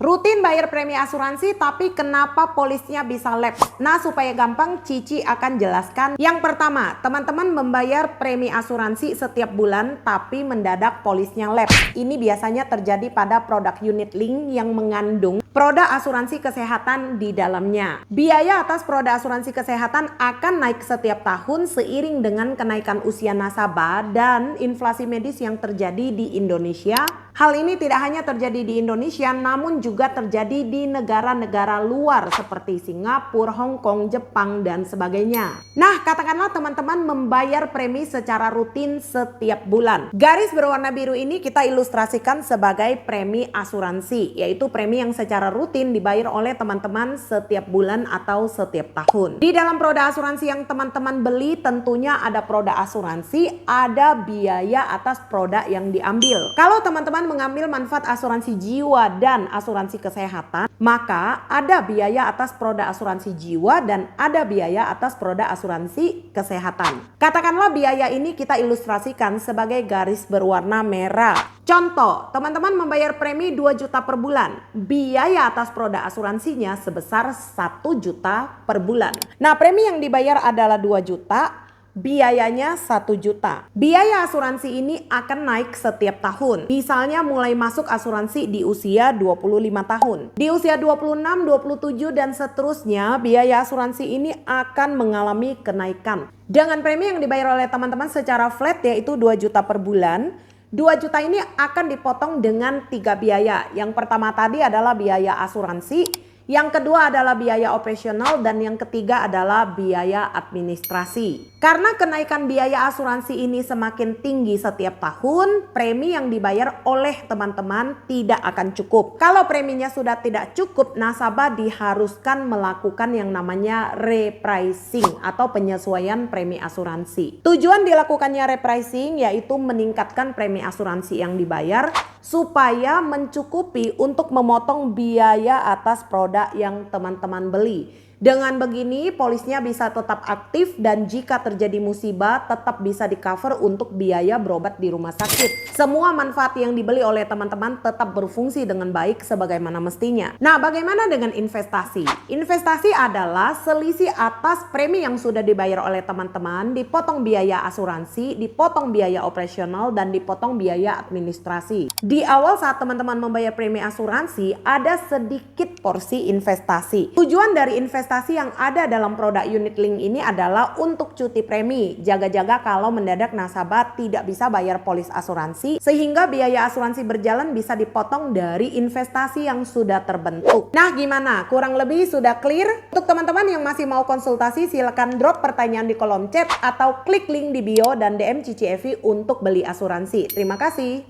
Rutin bayar premi asuransi, tapi kenapa polisnya bisa lapse? Nah, supaya gampang, Cici akan jelaskan. Yang pertama, teman-teman membayar premi asuransi setiap bulan, tapi mendadak polisnya lapse. Ini biasanya terjadi pada produk unit link yang mengandung produk asuransi kesehatan di dalamnya. Biaya atas produk asuransi kesehatan akan naik setiap tahun seiring dengan kenaikan usia nasabah dan inflasi medis yang terjadi di Indonesia. Hal ini tidak hanya terjadi di Indonesia, namun juga terjadi di negara-negara luar seperti Singapura, Hong Kong, Jepang, dan sebagainya. Nah, katakanlah teman-teman membayar premi secara rutin setiap bulan. Garis berwarna biru ini kita ilustrasikan sebagai premi asuransi, yaitu premi yang secara rutin dibayar oleh teman-teman setiap bulan atau setiap tahun. Di dalam produk asuransi yang teman-teman beli tentunya ada produk asuransi, ada biaya atas produk yang diambil. Kalau teman-teman mengambil manfaat asuransi jiwa dan asuransi kesehatan, maka ada biaya atas produk asuransi jiwa dan ada biaya atas produk asuransi kesehatan. Katakanlah biaya ini kita ilustrasikan sebagai garis berwarna merah. Contoh, teman-teman membayar premi 2 juta per bulan. Biaya atas produk asuransinya sebesar 1 juta per bulan. Nah, premi yang dibayar adalah 2 juta, biayanya 1 juta. Biaya asuransi ini akan naik setiap tahun. Misalnya mulai masuk asuransi di usia 25 tahun. Di usia 26, 27 dan seterusnya, biaya asuransi ini akan mengalami kenaikan. Dengan premi yang dibayar oleh teman-teman secara flat yaitu 2 juta per bulan, 2 juta ini akan dipotong dengan 3 biaya. Yang pertama tadi adalah biaya asuransi, yang kedua adalah biaya operasional, dan yang ketiga adalah biaya administrasi. Karena kenaikan biaya asuransi ini semakin tinggi setiap tahun, premi yang dibayar oleh teman-teman tidak akan cukup. Kalau preminya sudah tidak cukup, nasabah diharuskan melakukan yang namanya repricing atau penyesuaian premi asuransi. Tujuan dilakukannya repricing yaitu meningkatkan premi asuransi yang dibayar supaya mencukupi untuk memotong biaya atas produk yang teman-teman beli. Dengan begini, polisnya bisa tetap aktif dan jika terjadi musibah tetap bisa di-cover untuk biaya berobat di rumah sakit. Semua manfaat yang dibeli oleh teman-teman tetap berfungsi dengan baik sebagaimana mestinya. Nah, bagaimana dengan investasi? Investasi adalah selisih atas premi yang sudah dibayar oleh teman-teman, dipotong biaya asuransi, dipotong biaya operasional, dan dipotong biaya administrasi. Di awal saat teman-teman membayar premi asuransi, ada sedikit porsi investasi. Tujuan dari investasi yang ada dalam produk unit link ini adalah untuk cuti premi, jaga-jaga kalau mendadak nasabah tidak bisa bayar polis asuransi, sehingga biaya asuransi berjalan bisa dipotong dari investasi yang sudah terbentuk. Nah, gimana? Kurang lebih sudah clear? Untuk teman-teman yang masih mau konsultasi, silakan drop pertanyaan di kolom chat atau klik link di bio dan DM Cici Evi untuk beli asuransi. Terima kasih.